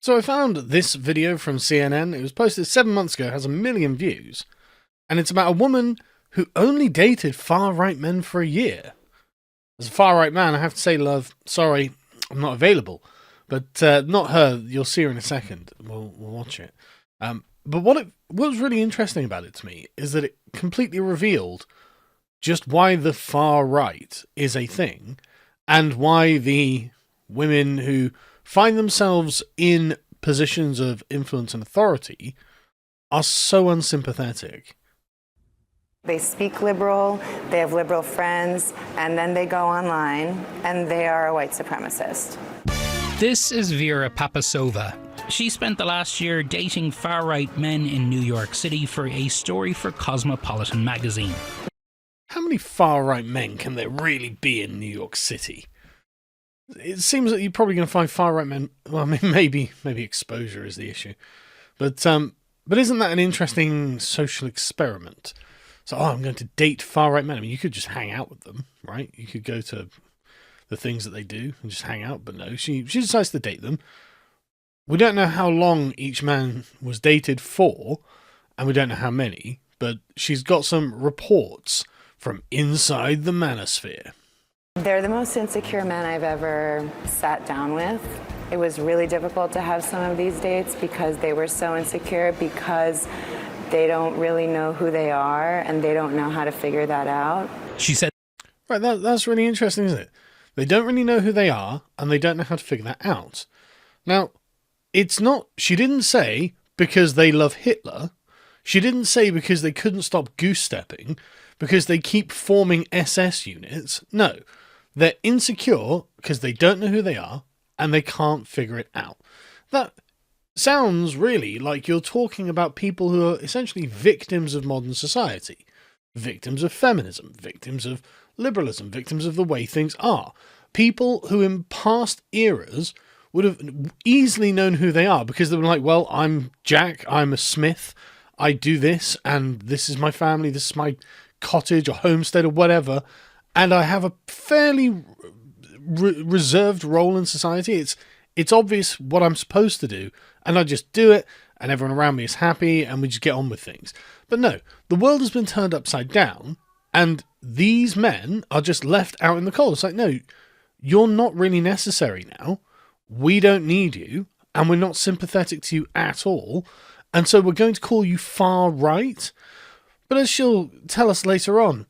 So I found this video from CNN. It was posted 7 months ago, has 1 million views, and it's about a woman who only dated far-right men for a year. As a far-right man, I have to say, love, sorry, I'm not available. But not her, you'll see her in a second. We'll watch it. But what was really interesting about it to me is that it completely revealed just why the far right is a thing, and why the women who find themselves in positions of influence and authority are so unsympathetic. They speak liberal, they have liberal friends, and then they go online and they are a white supremacist. This is Vera Papasova. She spent the last year dating far-right men in New York City for a story for Cosmopolitan magazine. How many far-right men can there really be in New York City? It seems that you're probably going to find far-right men. Well, I mean, maybe exposure is the issue, but isn't that an interesting social experiment? So, I'm going to date far-right men. I mean, you could just hang out with them, right? You could go to the things that they do and just hang out, but no, she decides to date them. We don't know how long each man was dated for, and we don't know how many, but she's got some reports from inside the manosphere. They're the most insecure men I've ever sat down with. It was really difficult to have some of these dates because they were so insecure, because they don't really know who they are and they don't know how to figure that out. She said, right, that's really interesting, isn't it? They don't really know who they are and they don't know how to figure that out. Now, it's not, she didn't say because they love Hitler. She didn't say because they couldn't stop goose-stepping, because they keep forming SS units. No, they're insecure because they don't know who they are and they can't figure it out. That sounds really like you're talking about people who are essentially victims of modern society, victims of feminism, victims of liberalism, victims of the way things are. People who in past eras would have easily known who they are because they were like, well, I'm Jack, I'm a Smith, I do this, and this is my family, this is my cottage or homestead or whatever, and I have a fairly reserved role in society. It's obvious what I'm supposed to do, and I just do it, and everyone around me is happy, and we just get on with things. But no, the world has been turned upside down, and these men are just left out in the cold. It's like, no, you're not really necessary now. We don't need you, and we're not sympathetic to you at all, and so we're going to call you far right. But as she'll tell us later on,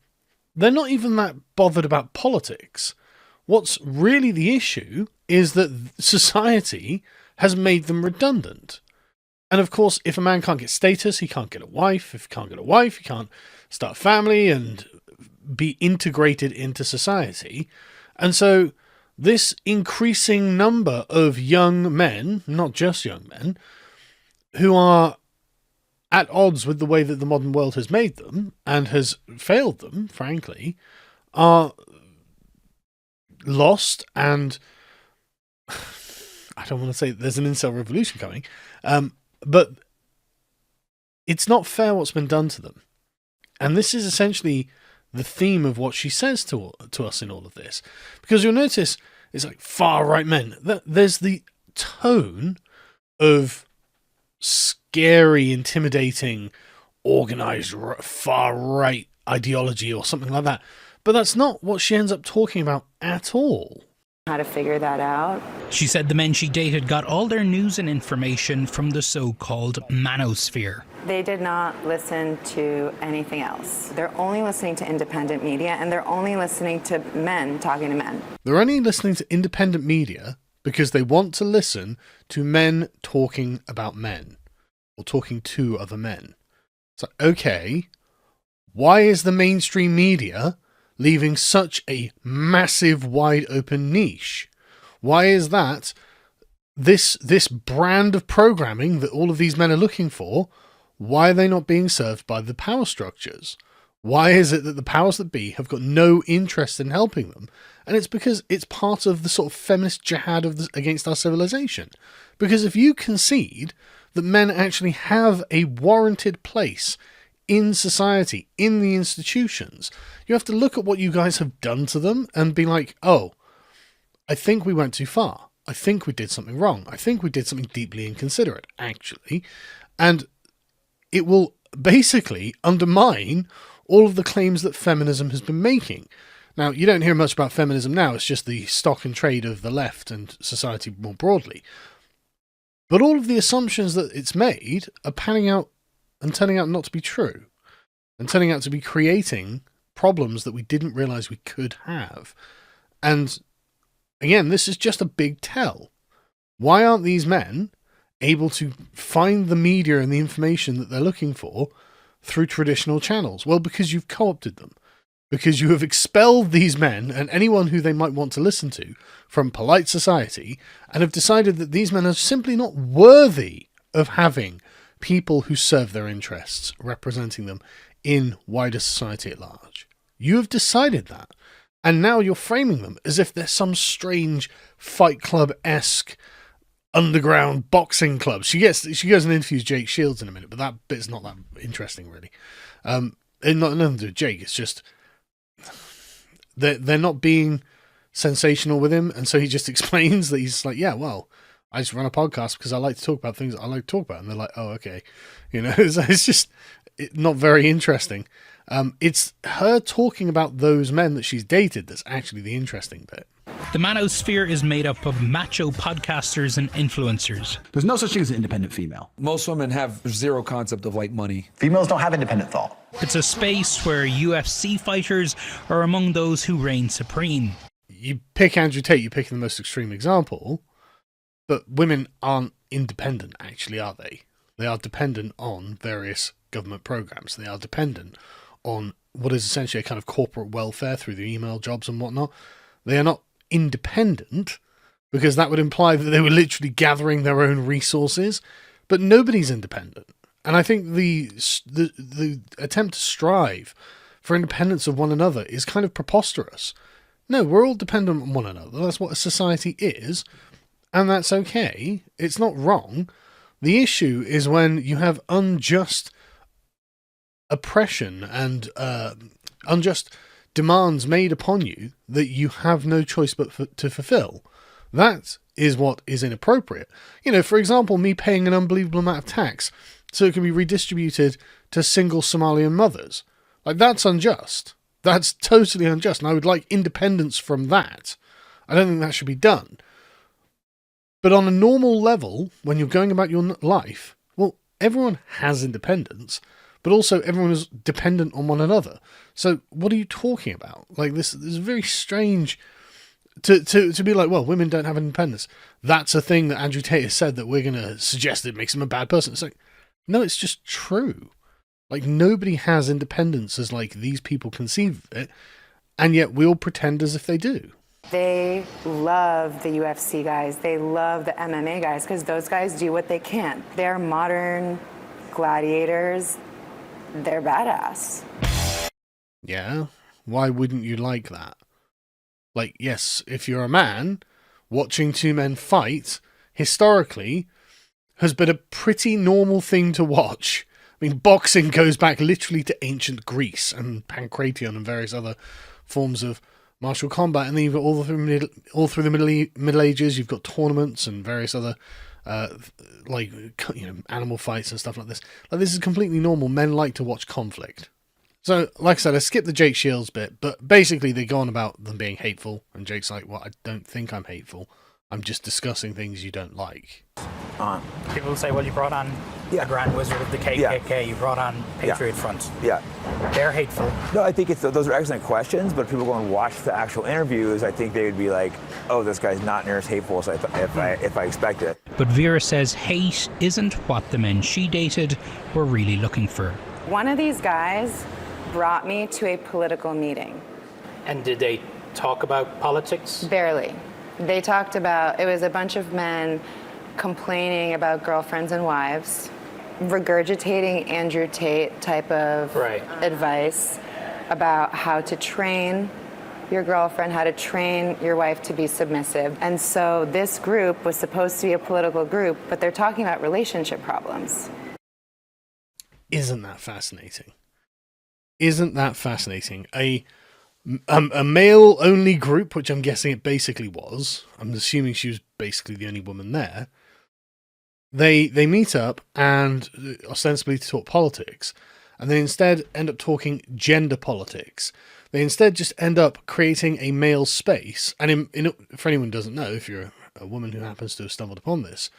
they're not even that bothered about politics. What's really the issue is that society has made them redundant. And of course, if a man can't get status, he can't get a wife. If he can't get a wife, he can't start a family and be integrated into society. And so this increasing number of young men, not just young men, who are at odds with the way that the modern world has made them and has failed them, frankly, are lost. And I don't want to say there's an incel revolution coming, but it's not fair what's been done to them. And this is essentially the theme of what she says to us in all of this, because you'll notice it's like far right men. There's the tone of scary, intimidating, organized far right ideology or something like that, but that's not what she ends up talking about at all. How to figure that out. She said the men she dated got all their news and information from the so-called manosphere. They did not listen to anything else. They're only listening to independent media, and they're only listening to men talking to men. They're only listening to independent media because they want to listen to men talking about men or talking to other men. So, okay, why is the mainstream media leaving such a massive, wide open niche? Why is that this brand of programming that all of these men are looking for? Why are they not being served by the power structures? Why is it that the powers that be have got no interest in helping them? And it's because it's part of the sort of feminist jihad against our civilization. Because if you concede that men actually have a warranted place in society, in the institutions, you have to look at what you guys have done to them and be like, oh, I think we went too far. I think we did something wrong. I think we did something deeply inconsiderate, actually. And it will basically undermine all of the claims that feminism has been making. Now, you don't hear much about feminism now. It's just the stock and trade of the left and society more broadly. But all of the assumptions that it's made are panning out and turning out not to be true, and turning out to be creating problems that we didn't realize we could have. And again, this is just a big tell. Why aren't these men able to find the media and the information that they're looking for through traditional channels? Well, because you've co-opted them. Because you have expelled these men and anyone who they might want to listen to from polite society, and have decided that these men are simply not worthy of having people who serve their interests representing them in wider society at large. You have decided that. And now you're framing them as if they're some strange Fight Club-esque underground boxing club. She goes and interviews Jake Shields in a minute, but that bit's not that interesting, really. And nothing to do with Jake. It's just they're not being sensational with him, and so he just explains that he's like, yeah, well, I just run a podcast because I like to talk about things I like to talk about, and they're like, oh, okay, it's just not very interesting. It's her talking about those men that she's dated that's actually the interesting bit. The manosphere is made up of macho podcasters and influencers. There's no such thing as an independent female. Most women have zero concept of like money. Females don't have independent thought. It's a space where UFC fighters are among those who reign supreme. You pick Andrew Tate, you're picking the most extreme example, but women aren't independent, actually, are they? They are dependent on various government programs. They are dependent on what is essentially a kind of corporate welfare through their email jobs and whatnot. They are not independent, because that would imply that they were literally gathering their own resources, but nobody's independent. And I think the attempt to strive for independence of one another is kind of preposterous. No, we're all dependent on one another. That's what a society is, and that's okay. It's not wrong. The issue is when you have unjust oppression and unjust demands made upon you that you have no choice but to fulfill. That is what is inappropriate. For example, me paying an unbelievable amount of tax so it can be redistributed to single Somalian mothers. Like, that's unjust. That's totally unjust, and I would like independence from that. I don't think that should be done. But on a normal level, when you're going about your life, well, everyone has independence, but also everyone is dependent on one another. So what are you talking about? Like, this is very strange to be like, well, women don't have independence. That's a thing that Andrew Tate has said that we're going to suggest it makes him a bad person. It's like, no, it's just true. Like, nobody has independence as like these people conceive of it, and yet we all pretend as if they do. They love the UFC guys. They love the MMA guys because those guys do what they can. They're modern gladiators. They're badass. Yeah, why wouldn't you like that? Like, yes, if you're a man, watching two men fight, historically, has been a pretty normal thing to watch. I mean, boxing goes back literally to ancient Greece and Pancration and various other forms of martial combat, and then you've got all through the Middle Ages, you've got tournaments and various other animal fights and stuff like this. Like, this is completely normal. Men like to watch conflict. So, like I said, I skipped the Jake Shields bit, but basically they go on about them being hateful, and Jake's like, well, I don't think I'm hateful. I'm just discussing things you don't like. People will say, well, you brought on a Grand Wizard of the KKK, you brought on Patriot Front. Yeah. They're hateful. No, I think those are excellent questions, but if people go and watch the actual interviews, I think they would be like, oh, this guy's not near as hateful as if I expect it. But Vera says hate isn't what the men she dated were really looking for. One of these guys brought me to a political meeting. And did they talk about politics? Barely. They talked about, it was a bunch of men complaining about girlfriends and wives, regurgitating Andrew Tate type of advice about how to train your girlfriend, how to train your wife to be submissive. And so this group was supposed to be a political group, but they're talking about relationship problems. Isn't that fascinating? Isn't that fascinating? A a male-only group, which I'm guessing it basically was. I'm assuming she was basically the only woman there. They meet up and ostensibly to talk politics, and they instead end up talking gender politics. They instead just end up creating a male space. And for anyone who doesn't know, if you're a woman who happens to have stumbled upon this,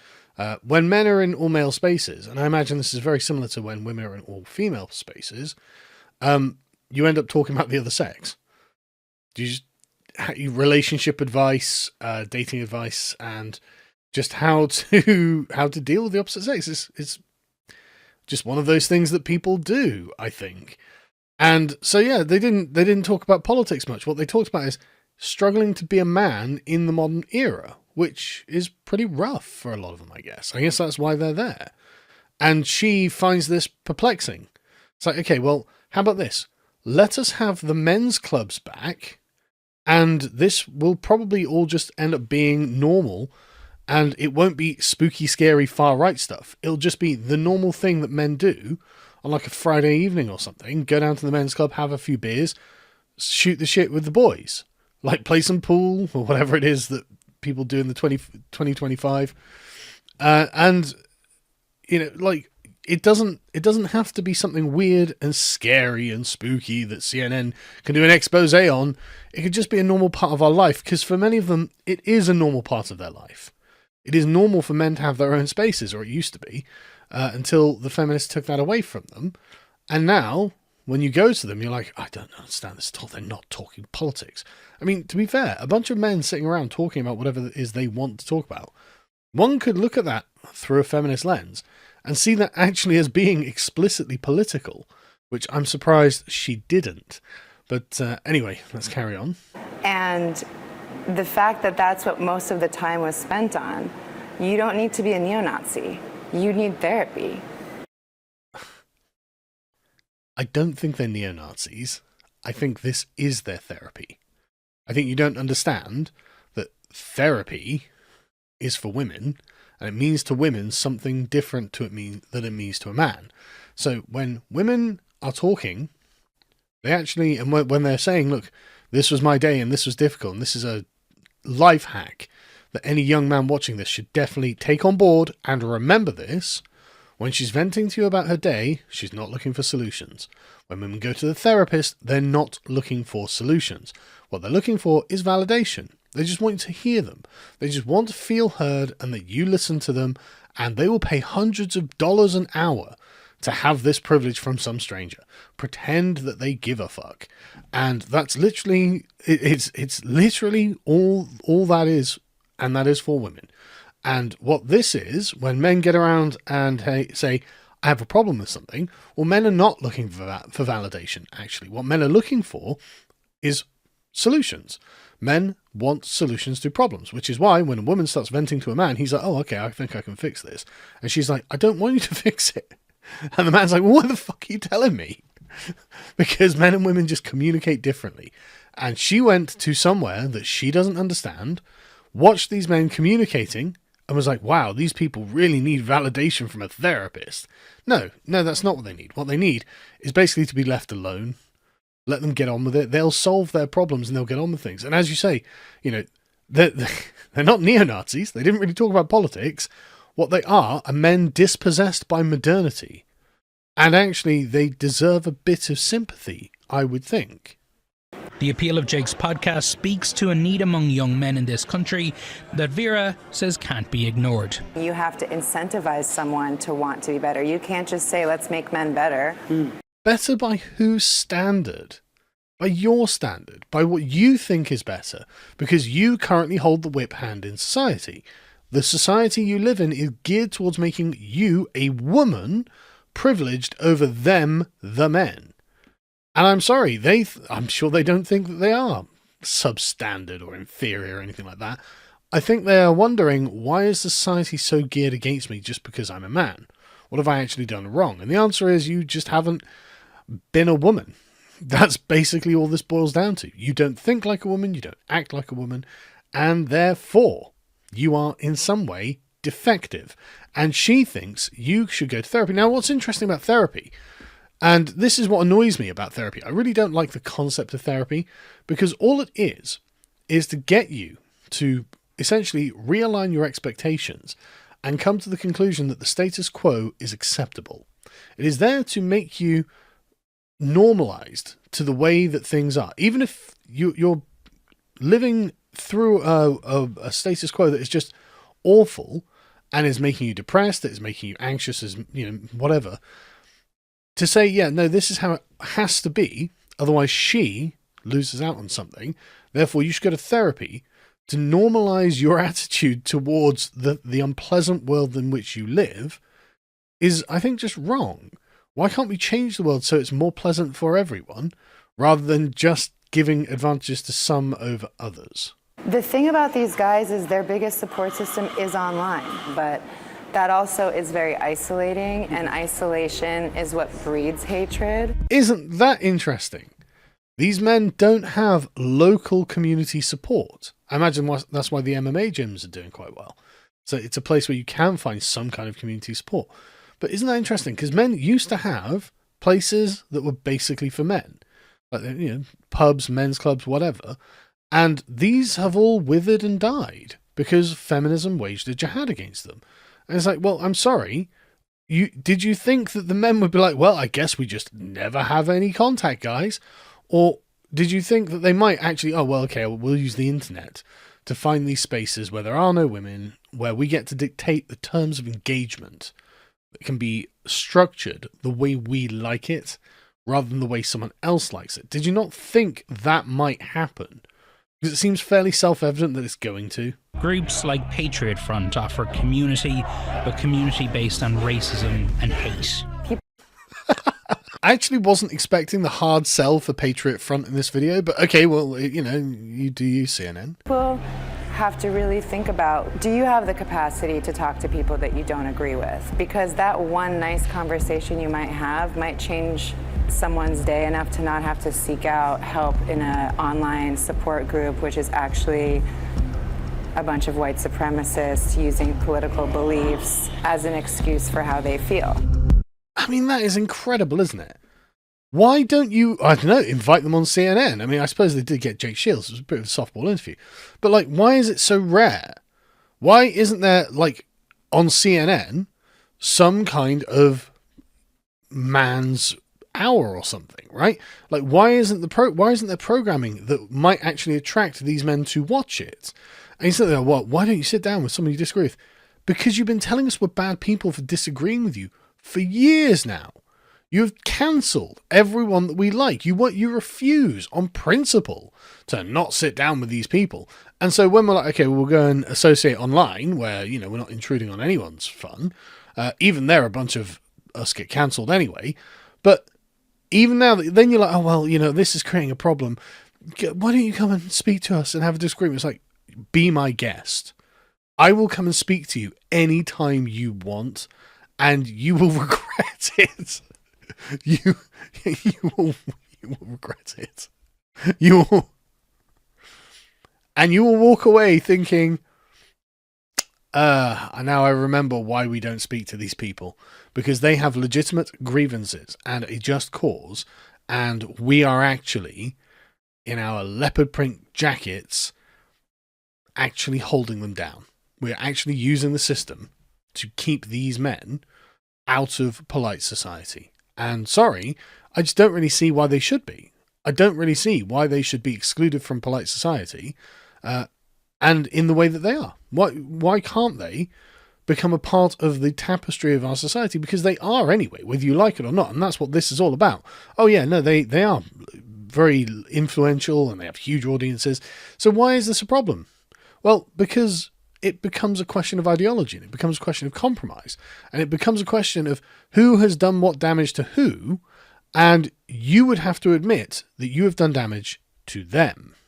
when men are in all male spaces, and I imagine this is very similar to when women are in all female spaces, you end up talking about the other sex. Relationship advice, dating advice, and just how to deal with the opposite sex. It's just one of those things that people do, I think. And so yeah, they didn't talk about politics much. What they talked about is struggling to be a man in the modern era, which is pretty rough for a lot of them, I guess. I guess that's why they're there. And she finds this perplexing. It's like, okay, well, how about this? Let us have the men's clubs back, and this will probably all just end up being normal, and it won't be spooky, scary, far-right stuff. It'll just be the normal thing that men do on like a Friday evening or something. Go down to the men's club, have a few beers, shoot the shit with the boys. Like play some pool or whatever it is that people do in the 2025. And, you know, like, it doesn't have to be something weird and scary and spooky that CNN can do an expose on. It could just be a normal part of our life, because for many of them, it is a normal part of their life. It is normal for men to have their own spaces, or it used to be, until the feminists took that away from them. And now, when you go to them, you're like, I don't understand this at all. They're not talking politics. I mean, to be fair, a bunch of men sitting around talking about whatever it is they want to talk about. One could look at that through a feminist lens and see that actually as being explicitly political, which I'm surprised she didn't. But anyway, let's carry on. And the fact that that's what most of the time was spent on, you don't need to be a neo-Nazi. You need therapy. I don't think they're neo-Nazis. I think this is their therapy. I think you don't understand that therapy is for women, and it means to women something different than it means to a man. So when women are talking, they actually, and when they're saying, look, this was my day and this was difficult, and this is a life hack that any young man watching this should definitely take on board and remember this. When she's venting to you about her day, she's not looking for solutions. When women go to the therapist, they're not looking for solutions. What they're looking for is validation. They just want you to hear them. They just want to feel heard and that you listen to them, and they will pay hundreds of dollars an hour to have this privilege from some stranger. Pretend that they give a fuck. And that's literally, it's literally all that is, and that is for women. And what this is, when men get around and say, I have a problem with something, well, men are not looking for validation, actually. What men are looking for is solutions. Men want solutions to problems, which is why when a woman starts venting to a man, he's like, oh, okay, I think I can fix this. And she's like, I don't want you to fix it. And the man's like, well, what the fuck are you telling me? Because men and women just communicate differently. And she went to somewhere that she doesn't understand, watched these men communicating, and was like, wow, these people really need validation from a therapist. No, that's not what they need. What they need is basically to be left alone. Let them get on with it. They'll solve their problems and they'll get on with things. And as you say, you know, they're not neo-Nazis. They didn't really talk about politics. What they are men dispossessed by modernity. And actually, they deserve a bit of sympathy, I would think. The Appeal of Jake's podcast speaks to a need among young men in this country that Vera says can't be ignored. You have to incentivize someone to want to be better. You can't just say, let's make men better. Better by whose standard? By your standard. By what you think is better. Because you currently hold the whip hand in society. The society you live in is geared towards making you, a woman, privileged over them, the men. And I'm sorry, I'm sure they don't think that they are substandard or inferior or anything like that. I think they are wondering, why is society so geared against me just because I'm a man? What have I actually done wrong? And the answer is, you just haven't been a woman. That's basically all this boils down to. You don't think like a woman, you don't act like a woman, and therefore you are in some way defective. And she thinks you should go to therapy. Now, what's interesting about therapy, And this is what annoys me about therapy. I really don't like the concept of therapy, because all it is to get you to essentially realign your expectations and come to the conclusion that the status quo is acceptable. It is there to make you normalized to the way that things are. Even if you're living through a status quo that is just awful and is making you depressed, that is making you anxious, as whatever, to say, yeah, no, this is how it has to be, otherwise she loses out on something, therefore you should go to therapy to normalize your attitude towards the unpleasant world in which you live, is, I think, just wrong. Why can't we change the world so it's more pleasant for everyone, rather than just giving advantages to some over others? The thing about these guys is their biggest support system is online, but that also is very isolating, and isolation is what breeds hatred. Isn't that interesting? These men don't have local community support. I imagine that's why the MMA gyms are doing quite well. So it's a place where you can find some kind of community support. But isn't that interesting? Because men used to have places that were basically for men, like pubs, men's clubs, whatever. And these have all withered and died because feminism waged a jihad against them. And it's like, well, I'm sorry. Did you think that the men would be like, well, I guess we just never have any contact, guys? Or did you think that they might actually, oh, well, okay, we'll use the internet to find these spaces where there are no women, where we get to dictate the terms of engagement that can be structured the way we like it, rather than the way someone else likes it? Did you not think that might happen? Because it seems fairly self-evident that it's going to. Groups like Patriot Front offer community, but community based on racism and hate. I actually wasn't expecting the hard sell for Patriot Front in this video, but okay, well, you do use CNN. People have to really think about, do you have the capacity to talk to people that you don't agree with? Because that one nice conversation you might have might change someone's day enough to not have to seek out help in an online support group, which is actually a bunch of white supremacists using political beliefs as an excuse for how they feel. I mean, that is incredible, isn't it? Why don't you, I don't know, invite them on CNN? I mean, I suppose they did get Jake Shields. It was a bit of a softball interview. But, like, why is it so rare? Why isn't there, like, on CNN, some kind of man's hour or something, right? Like, why isn't there programming that might actually attract these men to watch it? And you say, well, why don't you sit down with somebody you disagree with? Because you've been telling us we're bad people for disagreeing with you for years now. You've cancelled everyone that we like. You refuse on principle to not sit down with these people. And so when we're like, okay, well, we'll go and associate online where, we're not intruding on anyone's fun. Even there, a bunch of us get cancelled anyway. But even now, then you're like, oh, well, this is creating a problem. Why don't you come and speak to us and have a disagreement? It's like, be my guest. I will come and speak to you anytime you want, and you will regret it. You will regret it. You will walk away thinking, now I remember why we don't speak to these people, because they have legitimate grievances and a just cause, and we are actually, in our leopard print jackets, actually holding them down. We're actually using the system to keep these men out of polite society. And sorry, I just don't really see why they should be. I don't really see why they should be excluded from polite society, and in the way that they are. Why can't they become a part of the tapestry of our society? Because they are anyway, whether you like it or not. And that's what this is all about. Oh yeah, no, they are very influential and they have huge audiences. So why is this a problem? Well, because it becomes a question of ideology, and it becomes a question of compromise, and it becomes a question of who has done what damage to who, and you would have to admit that you have done damage to them.